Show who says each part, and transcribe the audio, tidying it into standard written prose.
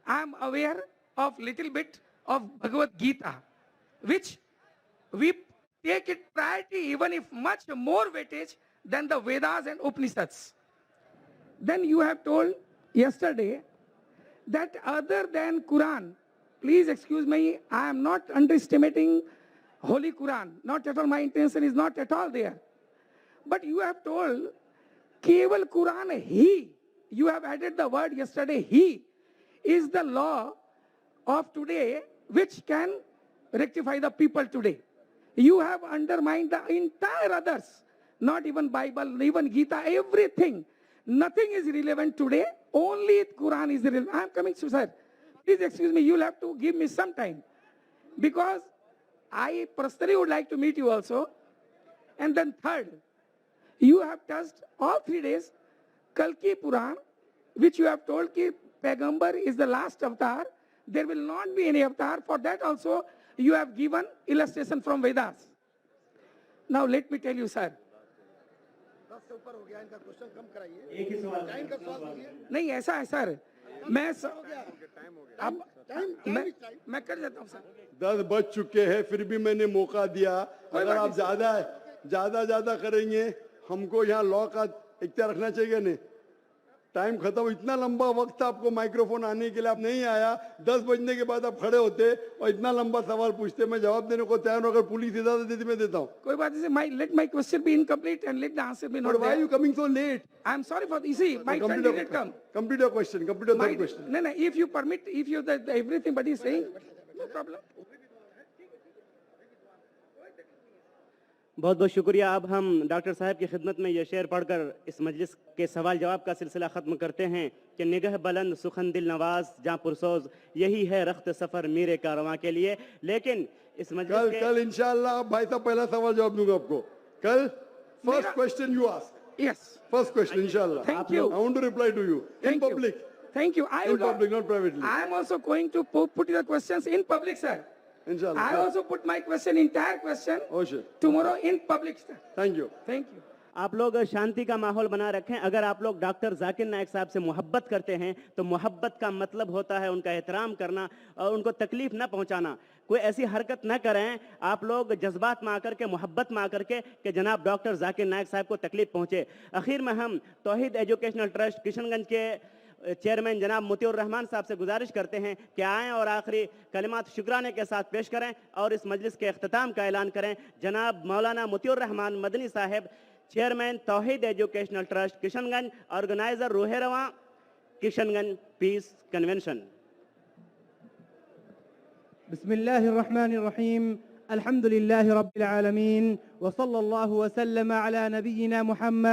Speaker 1: I am aware of little bit of Bhagavad Gita, which we take it priority even if much more weightage than the Vedas and Upanishads. Then you have told yesterday that other than Quran, please excuse me, I am not underestimating Holy Quran. Not at all, my intention is not at all there. But you have told Keval Quran, he, you have added the word yesterday, he is the law of today which can rectify the people today. You have undermined the entire others, not even Bible, even Gita, everything. Nothing is relevant today, only Quran is relevant. I am coming to sir. Please excuse me, you'll have to give me some time. Because I personally would like to meet you also. And then third, you have touched all 3 days, Kalki Puran, which you have told ki Pagambar is the last avatar. There will not be any avatar. For that also, you have given illustration from Vedas. Now let me tell you, sir. नहीं ऐसा है sir, मैं कर देता हूँ sir.
Speaker 2: 10 बज चुके हैं, फिर भी मैंने मौका दिया। अगर आप ज्यादा करेंगे, हमको यहाँ लॉ का इख्तियार रखना चाहिए नहीं। टाइम खत्म, इतना लंबा वक्त था आपको माइक्रोफोन आने के लिए, आप नहीं आया। 10 बजने के बाद आप खड़े होते और इतना लंबा सवाल पूछते, मैं जवाब देने को तैयार हूं। अगर पुलिस इजाजत देती मैं देता हूं।
Speaker 1: कोई बात नहीं, let my question be incomplete and let the answer be not there.
Speaker 2: Why are you coming so late?
Speaker 1: I am sorry for this. See, my turn didn't come.
Speaker 2: Complete your question. Complete your third question.
Speaker 1: No, if you permit, if you everything but is saying, no problem.
Speaker 3: बहुत बहुत शुक्रिया। अब हम doctor साहब की खिदमत में ये शेर पढ़कर इस मजलिस के सवाल जवाब का सिलसिला ख़त्म करते हैं कि निगह बुलंद सुखन दिल नवाज जहाँ पुरसोज, यही है रख्त सफ़र मीरे कारवां के लिए। लेकिन इस मजलिस
Speaker 2: कल इंशाअल्लाह भाई साहब पहला सवाल जवाब दूंगा आपको। कल first question you ask.
Speaker 1: Yes.
Speaker 2: First question, inshallah.
Speaker 1: Thank you.
Speaker 2: I want to reply to you in public.
Speaker 1: Thank you.
Speaker 2: In public, not privately.
Speaker 1: I am also going to put your questions in public, sir.
Speaker 2: Inshallah.
Speaker 1: I also put my question, entire question, tomorrow in public, sir.
Speaker 2: Thank you.
Speaker 1: Thank you.
Speaker 3: आप लोग शांति का माहौल बना रखें। अगर आप लोग doctor Zakir Naik साहब से मोहब्बत करते हैं तो मोहब्बत का मतलब होता है उनका एहतराम करना और उनको तकलीफ ना पहुंचाना। कोई ऐसी हरकत ना करें आप लोग जज्बात में आकर के, मोहब्बत में आकर के कि जनाब डॉक्टर जाकिर नाइक साहब को तकलीफ पहुंचे। आखिर में हम तौहीद एजुकेशनल ट्रस्ट किशनगंज के चेयरमैन जनाब मोतिउर रहमान साहब से गुजारिश करते हैं कि आएँ और आखिरी कलिमात शुक्राने के साथ पेश करें और इस मजलिस के अख्ताम का ऐलान करें। जनाब मौलाना मोतिउर रहमान मदनी साहब, chairman Tauheed educational trust Kishanganj, organizer Ruhe Rawan Kishanganj piece convention.
Speaker 4: बिस्मिल्लाहिर्रहमानिर्रहीम, अल्हम्दुलिल्लाहि रब्बिल आलमीन व सल्लल्लाहु व सल्लम अला नबिय्यिना मुहम्मद।